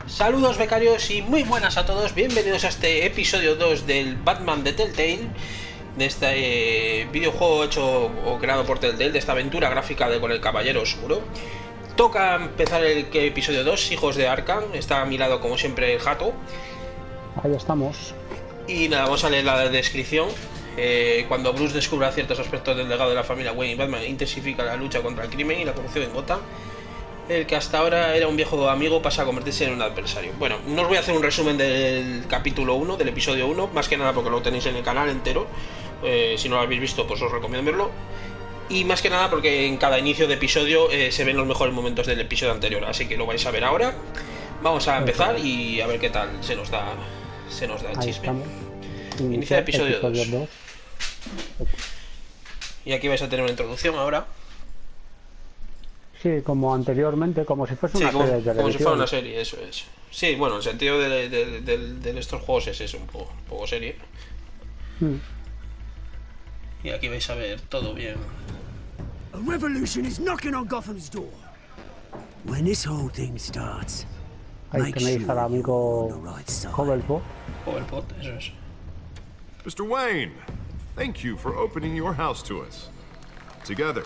Saludos becarios y muy buenas a todos, bienvenidos a este episodio 2 del Batman de Telltale, de este videojuego hecho o creado por Telltale, de esta aventura gráfica con el Caballero Oscuro. Toca empezar el episodio 2, Hijos de Arkham, está a mi lado como siempre el Jato. Ahí estamos. Y nada, vamos a leer la descripción. Cuando Bruce descubra ciertos aspectos del legado de la familia Wayne, Batman intensifica la lucha contra el crimen y la corrupción en Gotham. El que hasta ahora era un viejo amigo pasa a convertirse en un adversario. Bueno, no os voy a hacer un resumen del capítulo 1, del episodio 1, más que nada porque lo tenéis en el canal entero. Si no lo habéis visto, pues os recomiendo verlo. Y más que nada porque en cada inicio de episodio se ven los mejores momentos del episodio anterior, así que lo vais a ver ahora. Vamos a empezar y a ver qué tal se nos da el chisme. Inicia el episodio 2. Y aquí vais a tener una introducción ahora. Sí, como anteriormente, como si fuese una serie de televisión. Como si fuera una serie, eso es. Sí, bueno, el sentido de estos juegos es eso, un poco serie. Y aquí vais a ver todo bien. A revolution is knocking on Gotham's door. When this whole thing starts, ahí tenéis al amigo Cobblepot. Cobblepot, eso es. Mr. Wayne, thank you for opening your house to us. Together,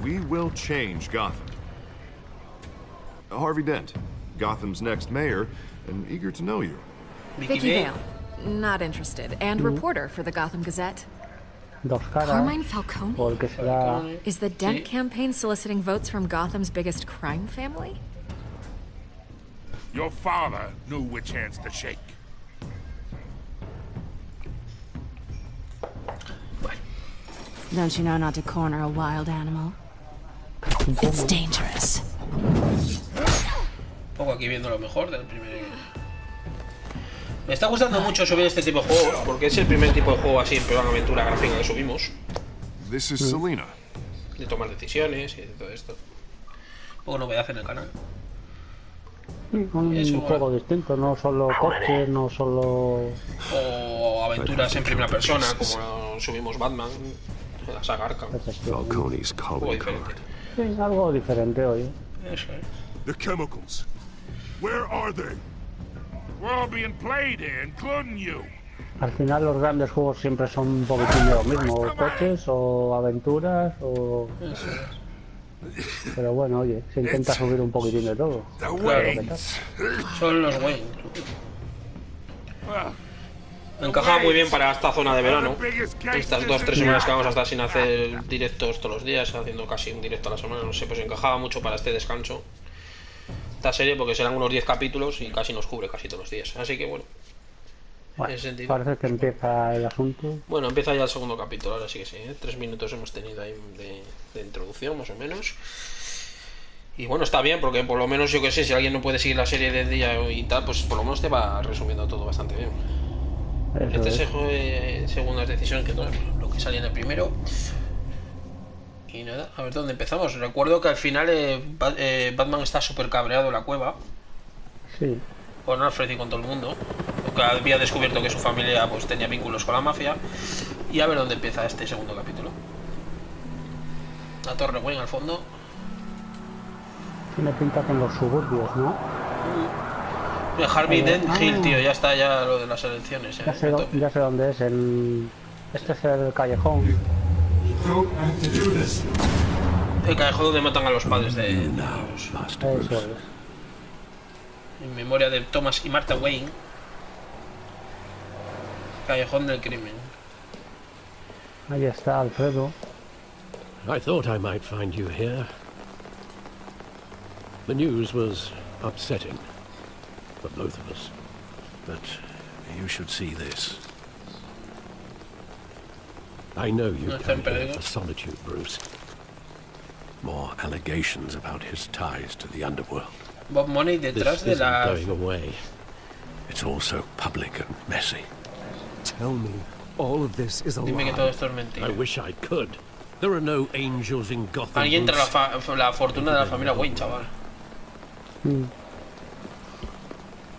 we will change Gotham. Harvey Dent, Gotham's next mayor, and eager to know you. Vicky Vale, not interested, and reporter for the Gotham Gazette. Dos caras. Carmine Falcone? Porque será... Is the Dent campaign soliciting votes from Gotham's biggest crime family? Your father knew which hands to shake. Don't you know not to corner a wild animal? It's dangerous. Un poco aquí viendo lo mejor del primer. Me está gustando mucho subir este tipo de juegos porque es el primer tipo de juego así en plan aventura gráfica que subimos. This is Selena. De tomar decisiones y de todo esto. Un poco novedad en el canal. Un juego distinto, no solo coches, no solo... O aventuras en primera persona, como subimos Batman, la saga Arkham. Falcone's calling card. Sí, algo diferente hoy. Eso es. The chemicals. Where are they? We're all being played here, including you. Al final los grandes juegos siempre son un poquitín de lo mismo, o coches, o aventuras, o... Pero bueno, oye, se intenta subir un poquitín de todo. Claro. Son los Wayne. Me encajaba muy bien para esta zona de verano. Estas 2-3 semanas que vamos a estar sin hacer directos todos los días, haciendo casi un directo a la semana, no sé, pues encajaba mucho para este descanso. Esta serie porque serán unos 10 capítulos y casi nos cubre casi todos los días. Así que bueno, en ese sentido. Parece que empieza el asunto. Bueno, empieza ya el segundo capítulo, ahora sí que sí, 3 minutos hemos tenido ahí de introducción, más o menos. Y bueno, está bien, porque por lo menos yo que sé, si alguien no puede seguir la serie de día y tal, pues por lo menos te va resumiendo todo bastante bien. Este es segundas decisiones que todo lo que salía en el primero. Y nada, a ver dónde empezamos. Recuerdo que al final Batman está súper cabreado en la cueva. Sí. Con Alfred y con todo el mundo. Porque había descubierto que su familia pues tenía vínculos con la mafia. Y a ver dónde empieza este segundo capítulo. La Torre Wayne al fondo. Tiene pinta con los suburbios, ¿no? Harvey Dent Hill, tío, ya está ya lo de las elecciones. Ya sé dónde es. Este es el callejón. El callejón donde matan a los padres de Eso es. En memoria de Thomas y Martha Wayne. Callejón del crimen. Ahí está Alfredo. I thought I might find you here. The news was upsetting for both of us. But you should see this. I know you come here for solitude, Bruce. More allegations about his ties to the underworld. Bob Money detrás de la... Going away. It's all so public and messy. Tell me, all of this is a Dime que todo esto es mentira. I wish I could. There are no angels in Gotham. Alguien trae la fortuna de la familia Wayne, chaval.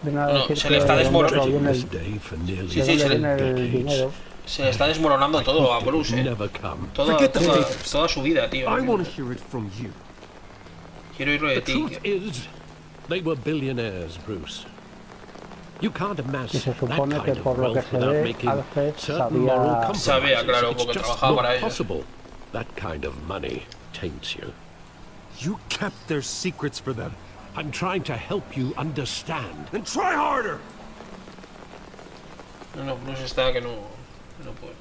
No, se le está desmoronando. Se le está desmoronando todo a Bruce, toda su vida, tío. Quiero oírlo de ti. They were billionaires, Bruce. You can't amass Y se that supone que kind of por lo que wealth se without ve, making Alfred certain moral sabía... Sabía, claro, compromises. porque It's just trabajaba para not ello. possible. That kind of money taints you. You kept their secrets for them. I'm trying to help you understand. Then try harder! No, Bruce está que no puede.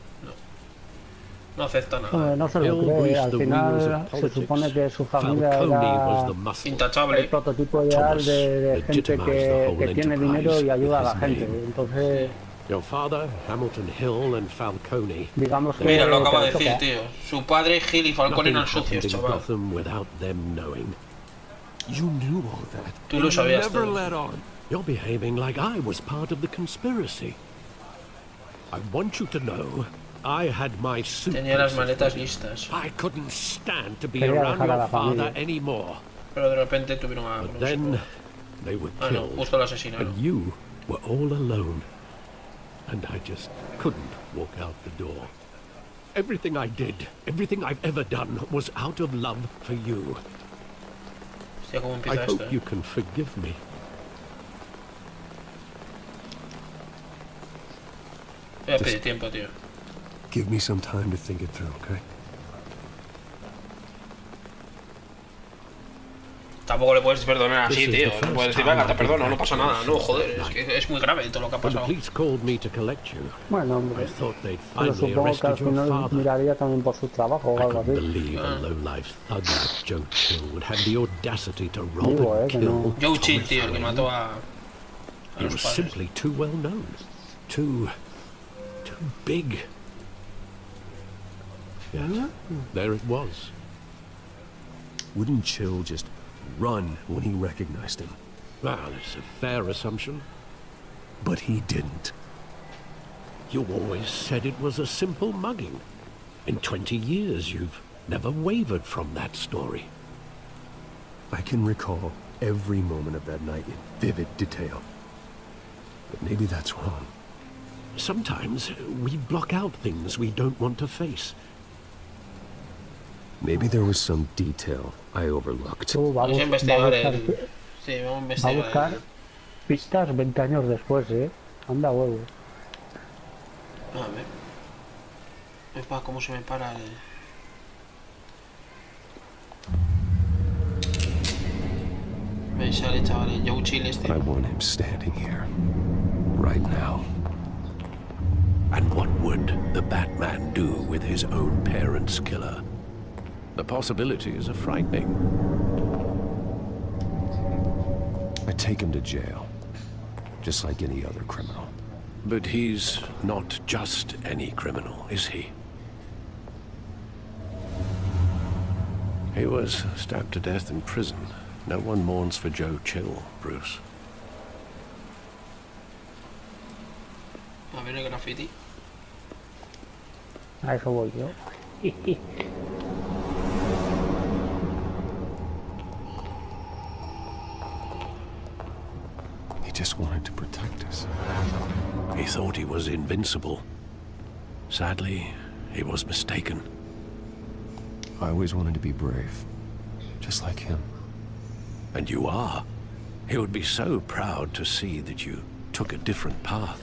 No acepta nada. No se lo Bill cree, breathed al the wheels final of se politics. supone que su familia Falcone era was the muscle. Intachable. el prototipo ideal de gente que tiene dinero y ayuda a la gente. Entonces, Your father, Hamilton Hill, and Falcone. digamos que... Mira, lo acaba de que decir, tío. Su padre, Hill y Falcone eran Nothing socios, happened in chaval. Gotham without them knowing. You knew all that. Tú lo and you sabías never todo. let on. You're behaving like I was part of the conspiracy. I want you to know I had my Tenía las suitcases maletas ready. listas. I couldn't stand to be Quería around dejar a your la father familia. anymore. Pero de repente tuvieron a... But then they were Ah, no, killed, justo lo asesinaron. and you were all alone. And I just couldn't walk out the door. Everything I did, everything I've ever done, was out of love for you. Hostia, cómo I empieza esto, hope you can forgive me. Voy a pedir tiempo, tío. Give me some time to think it through, okay? Tampoco le puedes perdonar así, This is tío. the No first puedes decir, time venga, te I've been perdono, no back pasa to nada. No, this joder, life. es que es muy grave todo lo que ha When the pasado. police called me to collect you, Bueno, I hombre, thought they'd pero finally supongo que al arrested your final father. miraría también por su trabajo o I algo couldn't así. believe a low-life thug like Joe Chill would have the audacity to rob Digo, and que kill no. Joe Chill, Thomas tío, el que Wayne. mató a He los was padres. simply too well known, too big. Yet, there it was. Wouldn't Chill just run when he recognized him? Well, it's a fair assumption. But he didn't. You always said it was a simple mugging. In 20 years, you've never wavered from that story. I can recall every moment of that night in vivid detail. But maybe that's wrong. Sometimes we block out things we don't want to face. Maybe there was some detail I overlooked. Tú, Vamos a investigar el... Sí, vamos a va a investigar buscar el... pistas 20 años después, Anda huevo. A ver. Epa, cómo se me para el... Me sale, chaval, el Joe Chill este. I want him standing here, right now. And what would the Batman do with his own parents' killer? The possibilities are frightening. I take him to jail, just like any other criminal. But he's not just any criminal, is he? He was stabbed to death in prison. No one mourns for Joe Chill, Bruce. A ver el graffiti. A eso voy yo. He just wanted to protect us. He thought he was invincible. Sadly, he was mistaken. I always wanted to be brave, just like him. And you are. He would be so proud to see that you took a different path.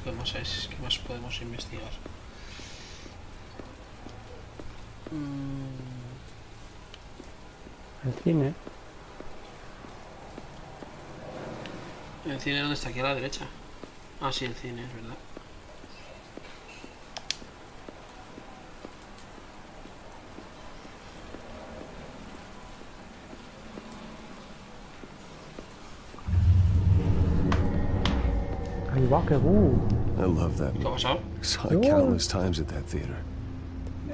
¿Qué más es? ¿Qué más podemos investigar? El cine. ¿El cine dónde está? Aquí a la derecha. Ah, sí, el cine, es verdad. Ahí va, que I love that ¿Qué ha movie. pasado? Saw it countless times at that theater.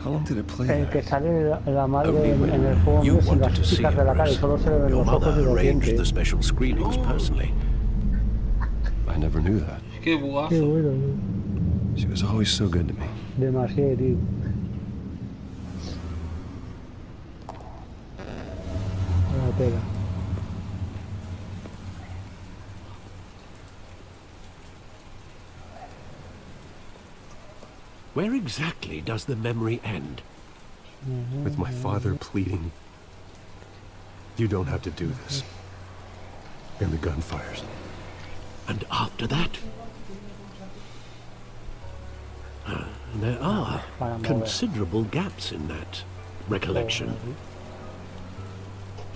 How long did it play El que there? sale la madre Only en when el juego you sin wanted las to see chicas it, de la cara y Bruce. solo se le ven Your los ojos y mother los arranged the dientes. special screenings personally. I never knew that. Qué Qué bugazo. bueno, tío. She was always so good to me. Demasiado, tío. La pega. Where exactly does the memory end? With my father pleading, You don't have to do this. And the gun fires. And after that? There are considerable gaps in that recollection.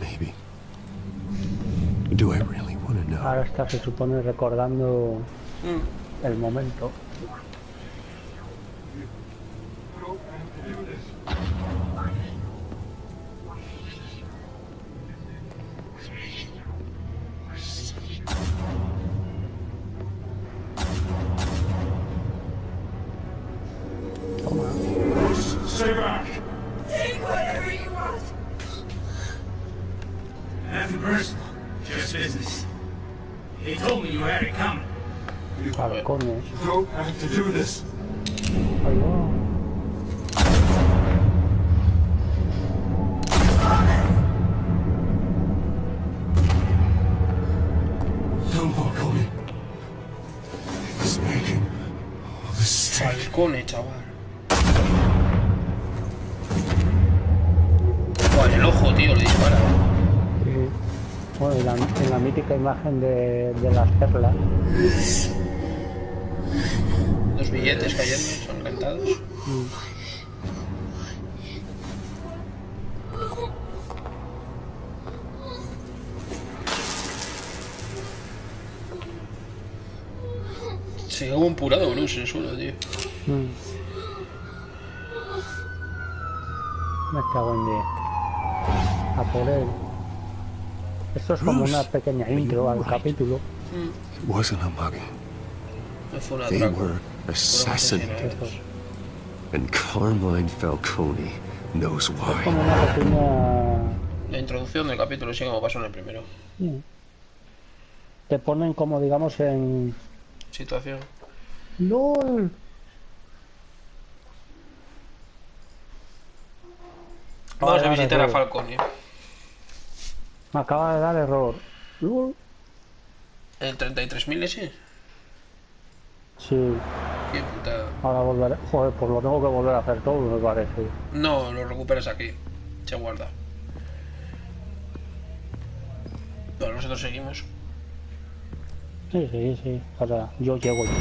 Maybe. Do I really want to know? Ahora está, se supone, recordando el momento. Stay back! Take whatever you want. Nothing personal, just business. He told me you had it coming. Balcones. You don't have to do this. Ahí va. Don't walk on me. He's making all this straight. Balcones, chaval. Buah, el ojo, tío, le dispara. Sí. Bueno, en la mítica imagen de las perlas. Los billetes cayendo, son rentados. Se quedó un purado Bruce en el suelo, tío. Me cago en 10. A por él. Esto es como una pequeña intro al capítulo. It wasn't a mugging. No fue un They atraco. were assassinated. And Carmine Falcone knows Es why. como una pequeña... La introducción del capítulo, sí, como pasó en el primero. Te ponen como, digamos, en... Situación. ¡LOL! Vamos a visitar a Falcone. Me acaba de dar error. ¡LOL! ¿El 33.000 ese? Sí. Qué putada. Ahora volveré... Joder, pues lo tengo que volver a hacer todo, me parece. No, lo recuperas aquí. Se guarda. Bueno, nosotros seguimos. Sí, sí, sí. Ahora, yo llego ya.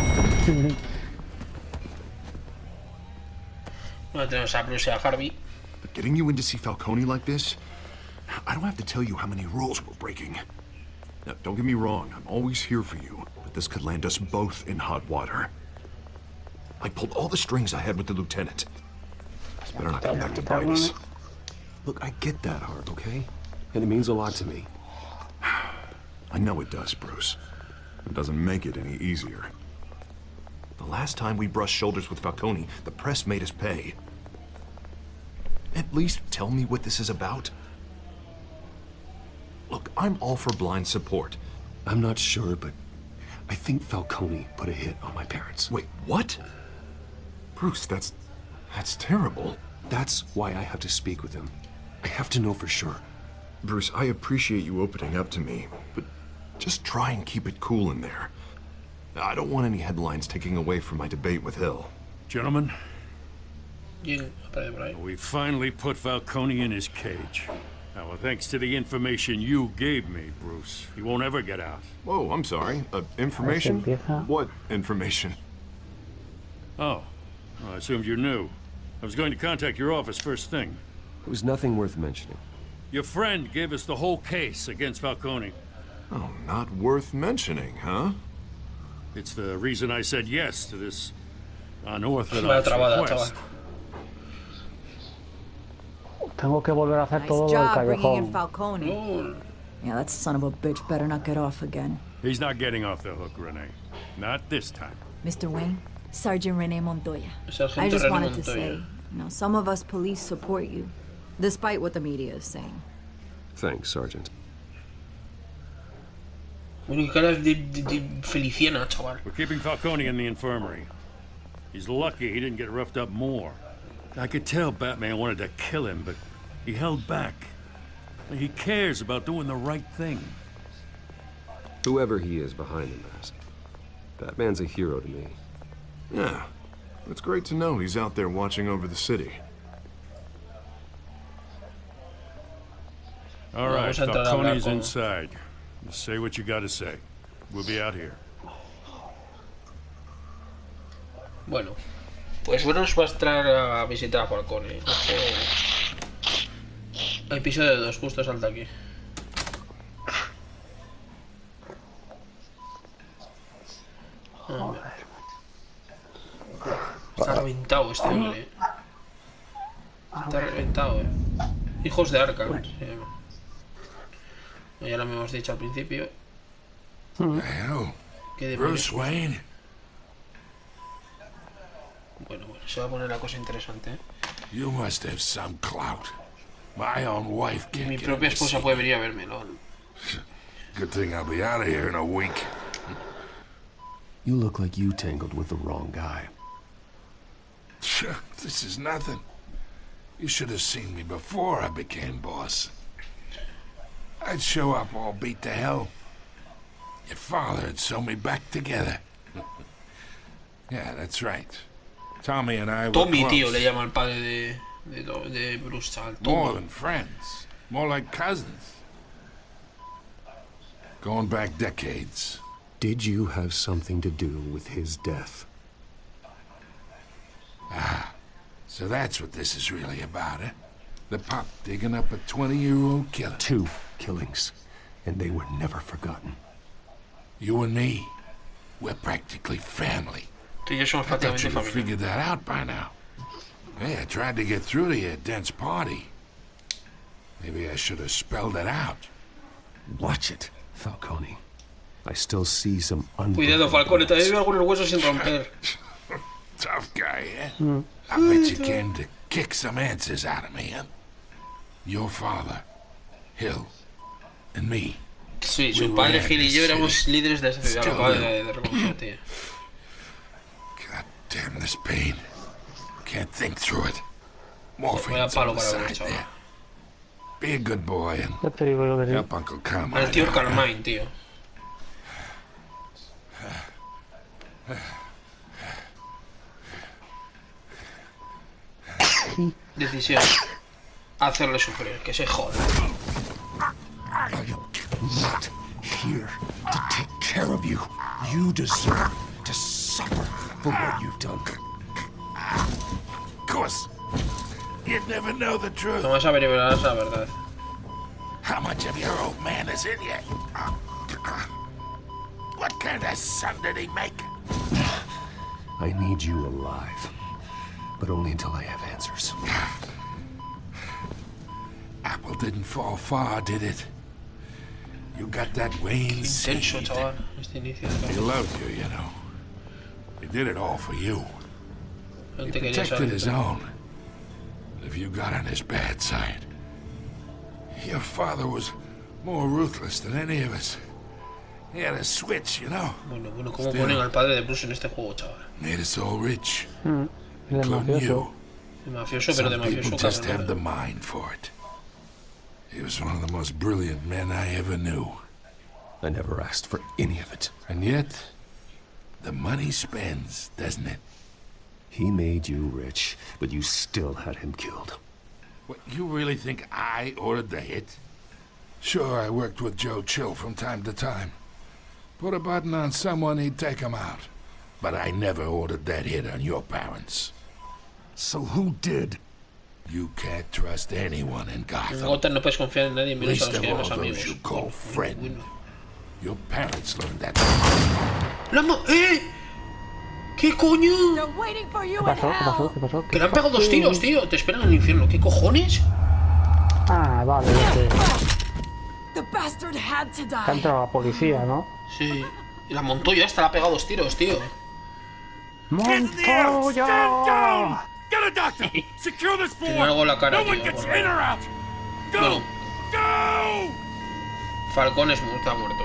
Bueno, tenemos a Bruce y a Harvey. But getting you in to see Falcone like this, I don't have to tell you how many rules we're breaking. Now, don't get me wrong, I'm always here for you, but this could land us both in hot water. I pulled all the strings I had with the lieutenant. This better not come back to bite us. Look, I get that, Hart, okay? And it means a lot to me. I know it does, Bruce. It doesn't make it any easier. The last time we brushed shoulders with Falcone, the press made us pay. At least tell me what this is about. Look, I'm all for blind support. I'm not sure, but I think Falcone put a hit on my parents. Wait, what? Bruce, that's terrible. That's why I have to speak with him. I have to know for sure. Bruce, I appreciate you opening up to me, but just try and keep it cool in there. I don't want any headlines taking away from my debate with Hill. Gentlemen, Right. we finally put Falcone in his cage. Now, well, thanks to the information you gave me, Bruce, he won't ever get out. Whoa, I'm sorry. Information? empieza. What information? Oh, well, I assumed you knew. I was going to contact your office first thing. It was nothing worth mentioning. Your friend gave us the whole case against Falcone. Oh, not worth mentioning, huh? It's the reason I said yes to this unorthodox Vaya trabada, request. chaval. Tengo que volver a hacer Nice todo lo del job bringing in callejón. Falcone. Oh, Yeah, that son of a bitch better not get off again. He's not getting off the hook, Renee. Not this time. Mr. Wayne, Sergeant Rene Montoya. Sargento I just René wanted to Montoya. say, you know, some of us police support you, despite what the media is saying. Thanks, Sergeant. Bueno, qué cara de Feliciana, chaval. We're keeping Falcone in the infirmary. He's lucky he didn't get roughed up more. I could tell Batman wanted to kill him, but he held back. He cares about doing the right thing. Whoever he is behind the mask, Batman's a hero to me. Yeah. It's great to know he's out there watching over the city. All right, Vamos a entrar a hablar Falcone's con... inside. Just say what you gotta say. We'll be out here. Bueno, pues Bruce va a entrar a visitar a Falcone. Episodio 2, justo salta aquí. Está reventado este hombre. Está reventado, Hijos de Arkham. Sí. Ya lo hemos dicho al principio. ¿Qué Bruce Wayne. Bueno, se va a poner la cosa interesante, You must have some clout. My own wife can't Mi get propia in to esposa see puede you. venir a verme, ¿no? Good thing I'll be out of here in a week. You look like you tangled with the wrong guy. This is nothing. You should have seen me before I became boss. I'd show up all beat to hell. Your father had sewn me back together. Yeah, that's right. Tommy and I were Tommy, close. tío, le llama al padre de Bruce, chaval. More Tommy. than friends. More like cousins. Going back decades. Did you have something to do with his death? Ah, so that's what this is really about, eh? The pop digging up a 20-year-old killer. 2 killings, and they were never forgotten. You and me, we're practically family. Tú y yo somos I thought prácticamente you'd have familia. figured that out by now. Hey, I tried to get through to your dense party. Maybe I should have spelled it out. Watch it, Falcone. I still see some Cuidado, Falcone, todavía veo algunos huesos sin romper. Tough guy, eh? I bet you came to kick some answers out of me, huh? Your father, Hill, and me. Sí, su padre Gil y yo éramos líderes de esa ciudad, lo acaba de reconocer, tío. God damn this pain. Can't think through it. Morphine's palo on the para side ver, chaval. there. Be a good boy and Ya te digo yo que sí. help Uncle Carmine. El tío Carmine, tío. Decisión. Hacerle sufrir, que se joda. not here to take care of you. You deserve to suffer for what you've done. Of course. You'd never know the truth. No vas a averiguar la verdad. How much of your old man is in you? What kind of son did he make? I need you alive, but only until I have answers. Apple didn't fall far, did it? You got that Wayne seed. Intenso, chaval. Este inicio de He la... loved you, you know. He did it all for you. No He te quería protected his saber. own. If you got on his bad side. Your father was more ruthless than any of us. He had a switch, you know. Bueno, ¿cómo ponen al padre de Bruce en este juego, chaval? Made us all rich. El Including mafioso. you. De mafioso, pero de Some people mafioso, just have the cabrón. mind for it. He was one of the most brilliant men I ever knew. I never asked for any of it. And yet, the money spends, doesn't it? He made you rich, but you still had him killed. What, you really think I ordered the hit? Sure, I worked with Joe Chill from time to time. Put a button on someone, he'd take him out. But I never ordered that hit on your parents. So who did? You can't trust anyone in En Gotham. Gotham no puedes confiar en nadie, menos a Least los of que all llamas those amigos. you call friend. Your parents learned that. ¿Qué coño? They're waiting for you ¿Qué in pasó? ¿Qué pasó? hell. ¿Qué pasó? Que le han pegado 2 tiros, tío. Te esperan en el infierno. ¿Qué cojones? Ah, vale, que The bastard had to ha die. entrado la policía, ¿no? Sí. Y la Montoya esta le ha pegado 2 tiros, tío. ¡Montoya! Get a doctor! Secure this floor! Tiene algo en la cara, No one tío. gets por in or favor. out! Go! Bueno, Go! Falcón está muerto,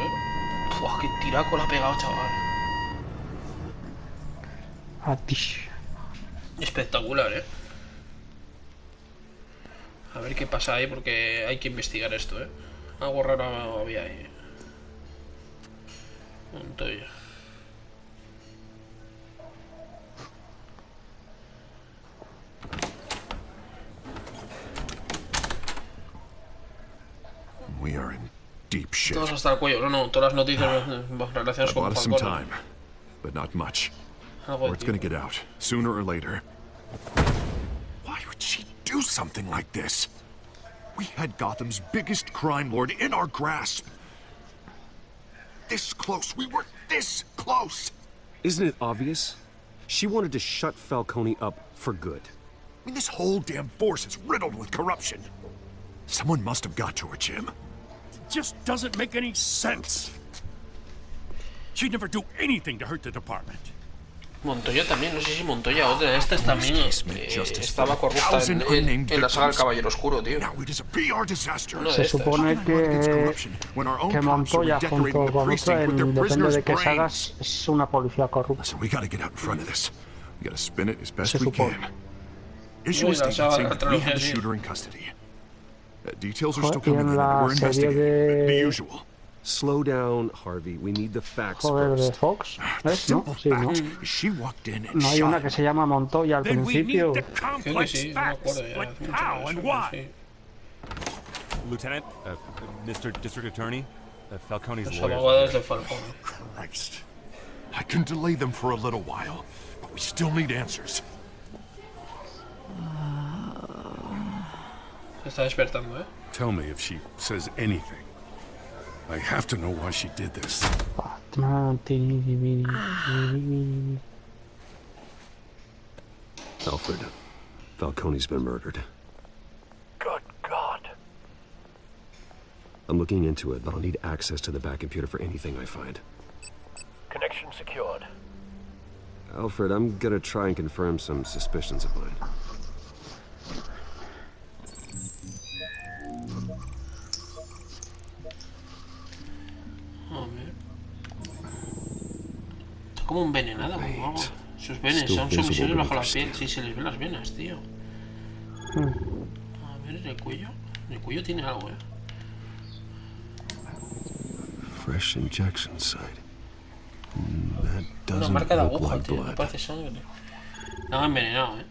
Buah, qué tiraco le ha pegado, chaval. Atish. Espectacular, A ver qué pasa ahí, porque hay que investigar esto, Algo raro había ahí. Montoya. We are in deep shit. Todos hasta el cuello. No, todas las noticias relacionadas I've con bought us some Falcone. time, but not much. Algo Or de it's gonna tiempo. get out, sooner or later. Why would she do something like this? We had Gotham's biggest crime lord in our grasp. This close. We were this close. Isn't it obvious? She wanted to shut Falcone up for good. I mean, this whole damn force is riddled with corruption. Someone must have got to her, Jim. It just doesn't make any sense. She'd never do anything to hurt the department. Montoya también, no sé si Montoya otra de estas también estaba corrupta en la saga del Caballero Oscuro, tío. Una Se de estas. supone que Montoya junto con otra, depende de qué sagas, es una policía corrupta. Listen, we gotta get out in front of this. We gotta spin it as best Se we supone. can. Issue a Uy, la statement saga saying de la that we have the trilogía, shooter in custody. Details are Joder, still y coming en in and la we're serie investigating. The de... usual. Slow down, Harvey. We need the facts Joder, de first. Fox, The ¿ves? ¿No? simple Sí, ¿no? fact is she walked in and No hay shot una him. que se llama Montoya al Then we need principio. the Creo que complex sí, no me facts, acuerdo ya. like hace mucho how que and eso, why. sí. Lieutenant, Mr. District Attorney, Falcone's Los lawyers. abogados de Falcone. Christ. I can delay them for a little while, but we still need answers. Se está despertando, ¿eh? Tell me if she says anything. I have to know why she did this. Alfred, Falcone's been murdered. Good God. I'm looking into it, but I'll need access to the back computer for anything I find. Connection secured. Alfred, I'm gonna try and confirm some suspicions of mine. Está como envenenada, como algo. Sus venas son sumisiones bajo la piel. Sí, se les ven las venas, tío. A ver, el cuello. El cuello tiene algo, Fresh injection site. That Una doesn't marca de look aguja, like tío. No blood. parece sangre. La han envenenado,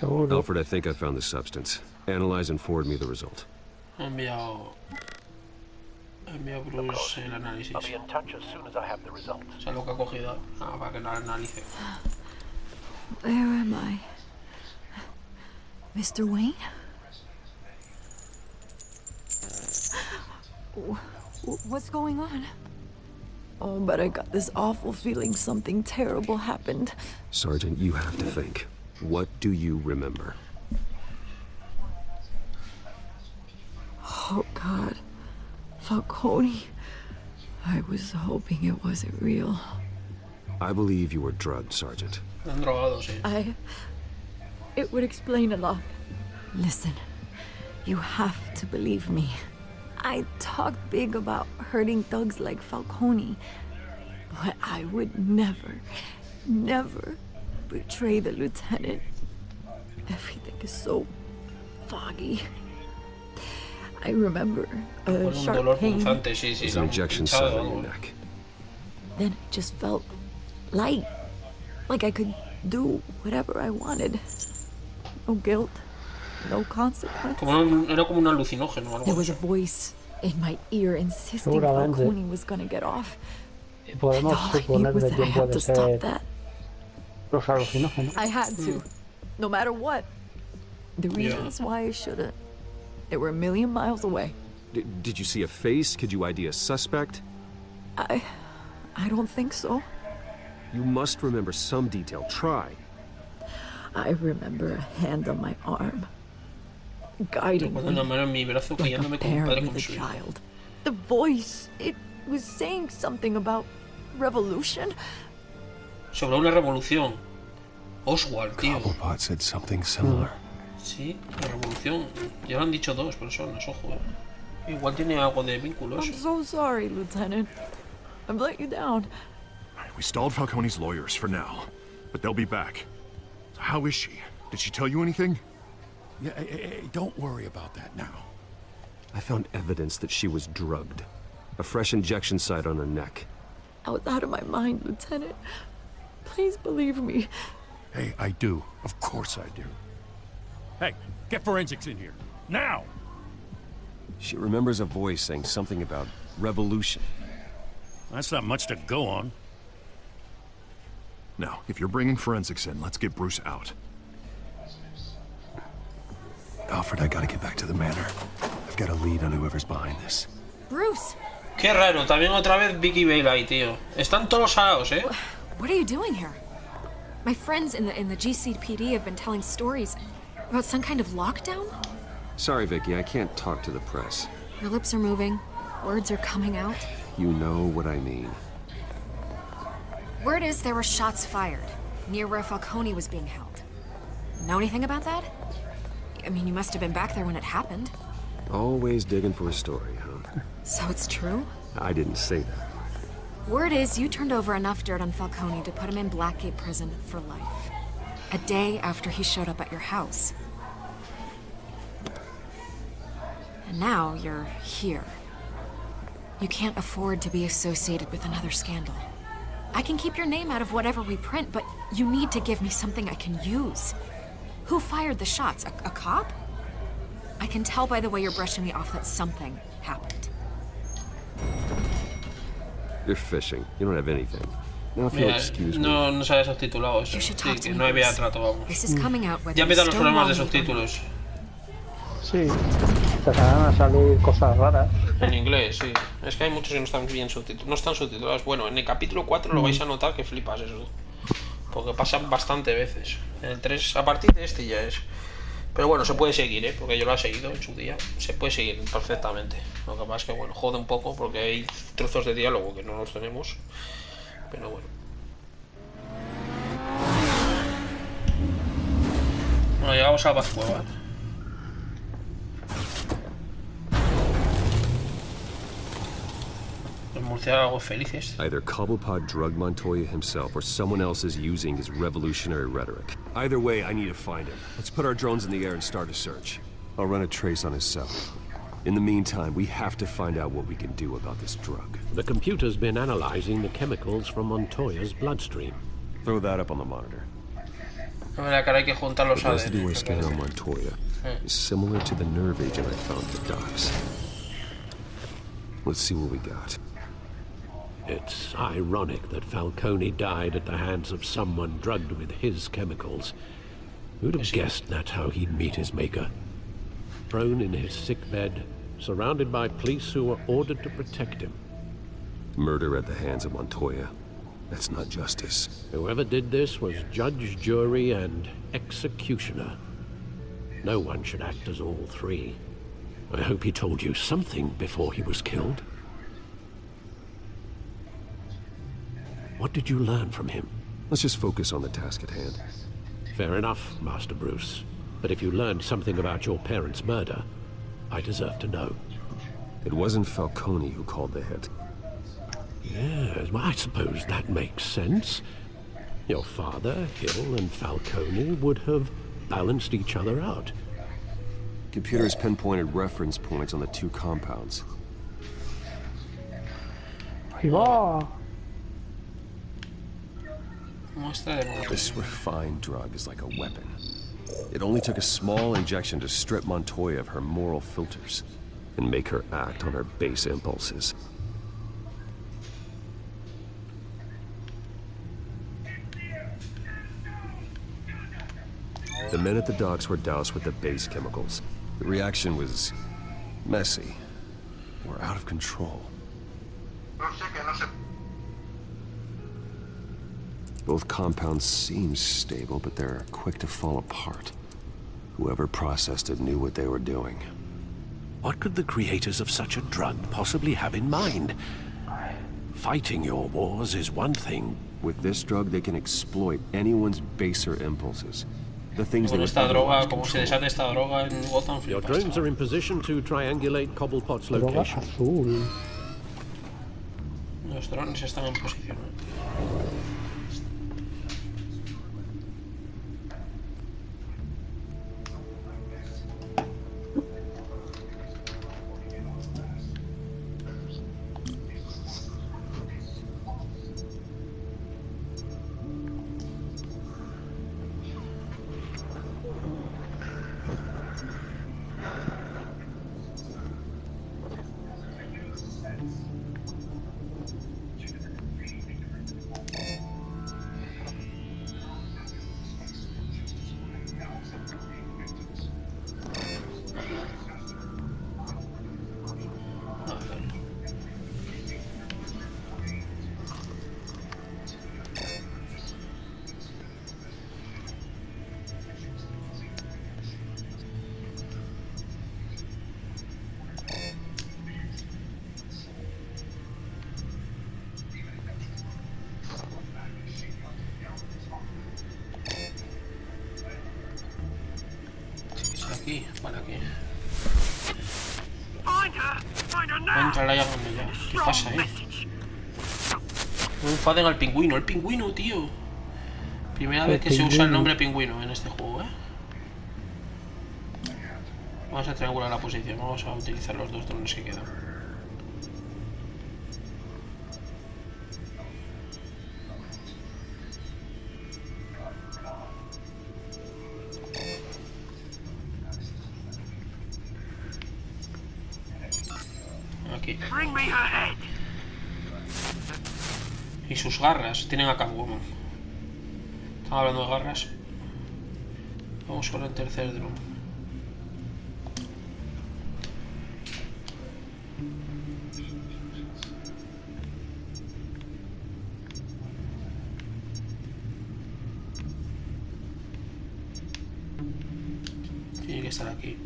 Seguro. Alfred, I think I found the substance. Analyze and forward me the result. Ha enviado Bruce el análisis. I'll be in touch as soon as I have the results. O sea, lo que ha cogido para que lo analice. Where am I? Mr. Wayne? What's going on? Oh, but I got this awful feeling something terrible happened. Sergeant, you have to think. What do you remember? Oh, God. Falcone. I was hoping it wasn't real. I believe you were drugged, Sergeant. Han drogado, sí. It would explain a lot. Listen, you have to believe me. I talked big about hurting thugs like Falcone, but I would never, never betray the lieutenant. Everything is so foggy. I remember a Un sharp dolor pain. punzante, sí, sí. There's la an han injection pinchado site o on your algo. neck. Then it just felt light, like I could do whatever I wanted. No guilt, no consequence. Era como un alucinógeno o algo. There was a voice in my ear insisting Seguramente. Falcone was gonna get off. Y podemos All I knew suponer was de that I quién had puede to stop ser that. los alucinógenos. I had to, no matter what. The reasons why I shouldn't, they were a million miles away. Did you see a face? Could you ID a suspect? I don't think so. You must remember some detail. Try. I remember a hand on my arm, guiding Recuerdo una me mano en mi brazo like a guiándome como un parent padre with con a su hijo. child. The voice, it was saying something about revolution. Sobre una revolución. Oswald, tío. Cobblepot said something similar. Sí, la revolución. Ya lo han dicho dos personas, ojo. Igual tiene algo de vínculo I'm eso. so sorry, Lieutenant. I've let you down. We stalled Falcone's lawyers for now, but they'll be back. How is she? Did she tell you anything? Yeah, don't worry about that now. I found evidence that she was drugged. A fresh injection site on her neck. I was out of my mind, Lieutenant. Please believe me. Hey, I do. Of course I do. Hey, get forensics in here. Now! She remembers a voice saying something about revolution. That's not much to go on. Now, if you're bringing forensics in, let's get Bruce out. Alfred, I gotta get back to the manor. I've got a lead on whoever's behind this. Bruce! Qué raro, también otra vez Vicky Bale ahí, tío. Están todos salados, ¿eh? What are you doing here? My friends in the GCPD have been telling stories about some kind of lockdown? Sorry, Vicky, I can't talk to the press. Your lips are moving. Words are coming out. You know what I mean. Word is there were shots fired near where Falcone was being held. Know anything about that? I mean, you must have been back there when it happened. Always digging for a story, huh? So it's true? I didn't say that. Word is you turned over enough dirt on Falcone to put him in Blackgate Prison for life. A day after he showed up at your house. And now you're here. You can't afford to be associated with another scandal. I can keep your name out of whatever we print, but you need to give me something I can use. Who fired the shots? A cop? I can tell by the way you're brushing me off that something happened. You're fishing. You don't have anything. Now if you'll excuse me. No se había subtitulado eso. Sí, que no había trato, vamos. Ya empiezan los problemas de subtítulos. Sí, te van a salir cosas raras. En inglés, sí. Es que hay muchos que no están bien subtitulados. No están subtitulados. Bueno, en el capítulo 4 lo vais a notar que flipas eso. Porque pasan bastante veces. En el 3, a partir de este ya es. Pero bueno, se puede seguir, ¿eh? Porque yo lo he seguido en su día. Se puede seguir perfectamente. Lo que pasa es que, bueno, jode un poco porque hay trozos de diálogo que no los tenemos. Pero bueno. Bueno, llegamos a Bazcueva. Los murciélagos felices. Either Cobblepot drugged Montoya himself or someone else is using his revolutionary rhetoric. Either way, I need to find him. Let's put our drones in the air and start a search. I'll run a trace on his cell. In the meantime, we have to find out what we can do about this drug. The computer's been analyzing the chemicals from Montoya's bloodstream. Throw that up on the monitor. A ver, cara, hay que juntar los The residue scanner on Montoya is similar to the nerve agent I found at the docks. Let's see what we got. It's ironic that Falcone died at the hands of someone drugged with his chemicals. Who'd have guessed that's how he'd meet his maker? Prone in his sickbed, surrounded by police who were ordered to protect him. Murder at the hands of Montoya. That's not justice. Whoever did this was judge, jury, and executioner. No one should act as all three. I hope he told you something before he was killed. What did you learn from him? Let's just focus on the task at hand. Fair enough, Master Bruce. But if you learned something about your parents' murder, I deserve to know. It wasn't Falcone who called the hit. Yes, well, I suppose that makes sense. Your father, Hill, and Falcone would have balanced each other out. Computers pinpointed reference points on the two compounds. Ahí va. This refined drug is like a weapon. It only took a small injection to strip Montoya of her moral filters and make her act on her base impulses. The men at the docks were doused with the base chemicals. The reaction was messy. They were out of control. Both compounds seem stable, but they're quick to fall apart. Whoever processed it knew what they were doing. What could the creators of such a drug possibly have in mind? Fighting your wars is one thing. With this drug, they can exploit anyone's baser impulses. The things Con esta droga, como se desate esta droga en Gotham, Your drones are in position to triangulate Cobblepot's location. Azul. Los drones están en posición. Entra ya grande ya. ¿Qué pasa, No enfaden al pingüino. El pingüino, tío. Primera vez que se usa el nombre pingüino en este juego, Vamos a triangular la posición. Vamos a utilizar los dos drones que quedan. Aquí. Y sus garras. Tienen a Catwoman. Estamos hablando de garras. Vamos con el tercer drone. Tiene que estar aquí.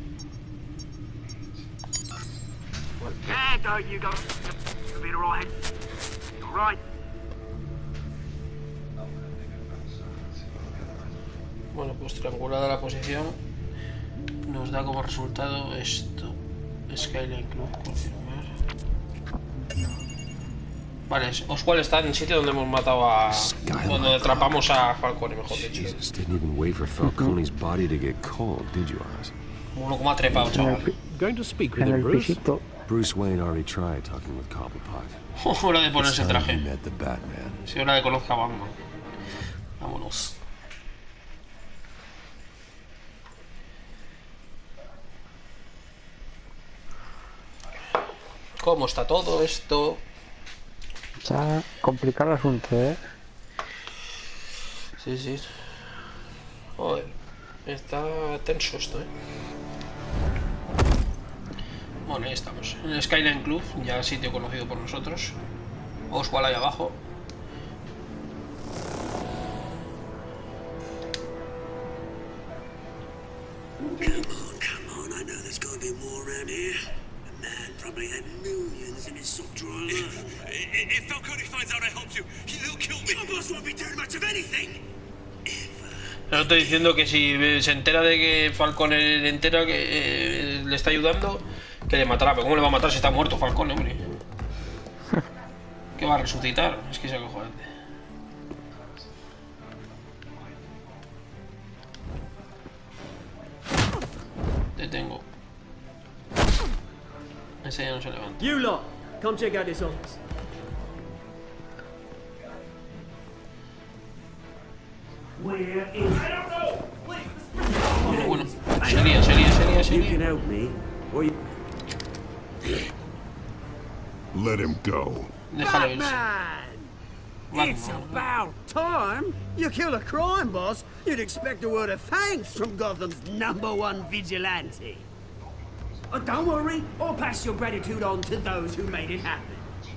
Bueno, pues triangulada la posición nos da como resultado esto. Skyline Club, confirmar. Vale, Oswald está en el sitio donde hemos matado a... donde atrapamos a Falcone, mejor dicho. Uno como ha trepado, chaval. En el pisito. Bruce Wayne already tried talking with Cobblepot. Hora de ponerse el traje. Sí, hora de conocer a Batman. Vámonos. ¿Cómo está todo esto? Ya complicar el asunto, Sí, sí. Joder, está tenso esto, Bueno, ahí estamos. En el Skyline Club, ya sitio conocido por nosotros. Oswald ahí abajo. Come on, I know there's gotta be more around here. The man probably had millions in his sock drawer alone. If Falcone finds out I helped you, he'll kill me. Your boss won't be doing much of anything. No estoy diciendo que si se entera de que Falcone le entera que le está ayudando, que le matará. Pero ¿cómo le va a matar si está muerto Falcone, hombre? ¿Qué va a resucitar? Es que es acojonante. Te tengo. Ese ya no se levanta. You lot, come check out this office. Bueno, sería. You can help me, or you... Let him go. Déjalo ir. It's about time. You kill a crime boss, you'd expect a word of thanks from Gotham's #1 vigilante. Don't worry, I'll pass your gratitude on to those who made it happen.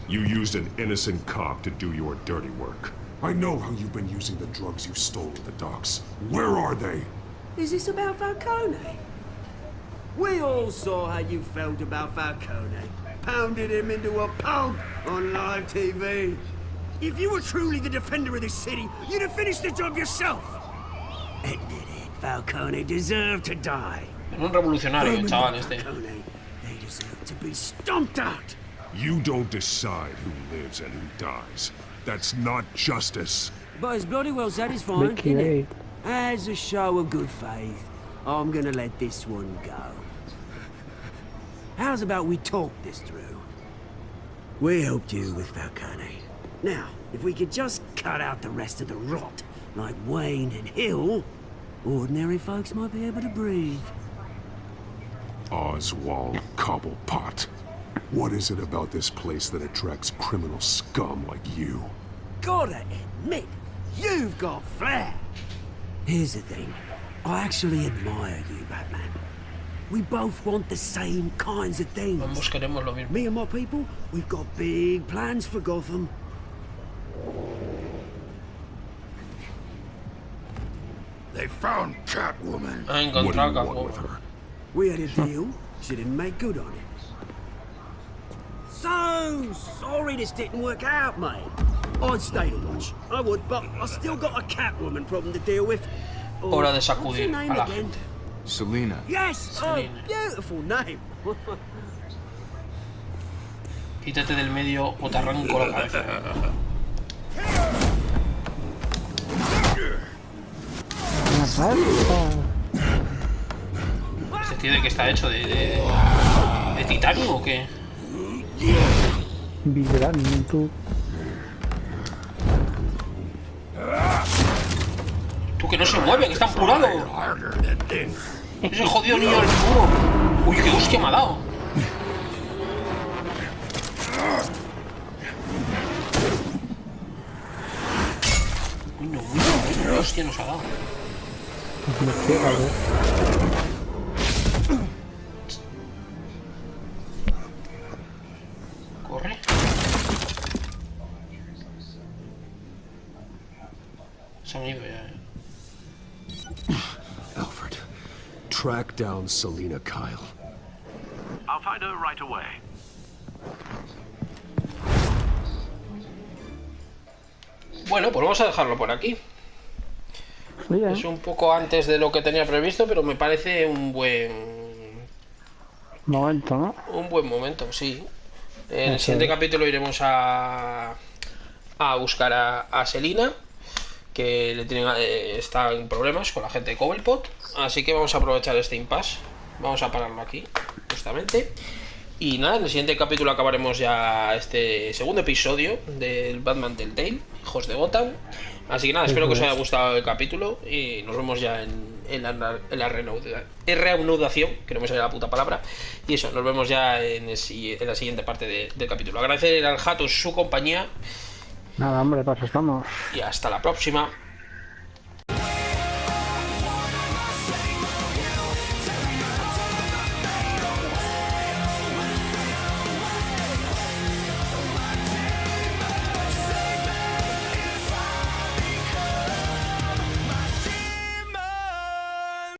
You used an innocent cop to do your dirty work. I know how you've been using the drugs you stole at the docks. Where are they? Is this about Falcone? We all saw how you felt about Falcone. Pounded him into a pulp on live TV. If you were truly the defender of this city, you'd have finished the job yourself. Admit it, Falcone deserved to die. Es un revolucionario, el chaval este. They deserve to be stomped out. You don't decide who lives and who dies. That's not justice. But it's bloody well satisfying, isn't it? As a show of good faith, I'm gonna let this one go. How's about we talk this through? We helped you with Falcone. Now, if we could just cut out the rest of the rot, like Wayne and Hill, ordinary folks might be able to breathe. Oswald Cobblepot. What is it about this place that attracts criminal scum like you? Gotta admit, you've got flair. Here's the thing. I actually admire you, Batman. We both want the same kinds of things. Ambos queremos lo mismo. Me and my people, we've got big plans for Gotham. They found Catwoman. A encontrar Catwoman. We had a deal. She didn't make good on it. So sorry this didn't work out, mate. I'd stay to watch. I would, but I still got a Catwoman problem to deal with. Hora de What's her sacudir name a la again? gente. Selina. Yes! Selina. Oh, beautiful name. Quítate del medio o te arranco la cabeza. ¿Este tío de qué está hecho? ¿De titanio o qué? Vibranium, tú. Tú, que no se mueven, que están purados. Ese jodido niño del puro. Uy, qué hostia me ha dado. Uy, no, qué hostia nos ha dado. Corre. Se han ido ya, Alfred, track down Selina Kyle. I'll find her right away. Bueno, pues vamos a dejarlo por aquí. Bien. Es un poco antes de lo que tenía previsto, pero me parece un buen momento, ¿no? Un buen momento, sí. En el siguiente capítulo iremos a buscar a Selina, que está en problemas con la gente de Cobblepot. Así que vamos a aprovechar este impasse. Vamos a pararlo aquí, justamente. Y nada, en el siguiente capítulo acabaremos ya este segundo episodio del Batman Telltale, Hijos de Arkham. Así que nada, espero que os haya gustado el capítulo y nos vemos ya en la reanudación, que no me sale la puta palabra. Y eso, nos vemos ya en la siguiente parte del capítulo. Agradecer al Jato su compañía. Nada, hombre, para eso estamos. Y hasta la próxima.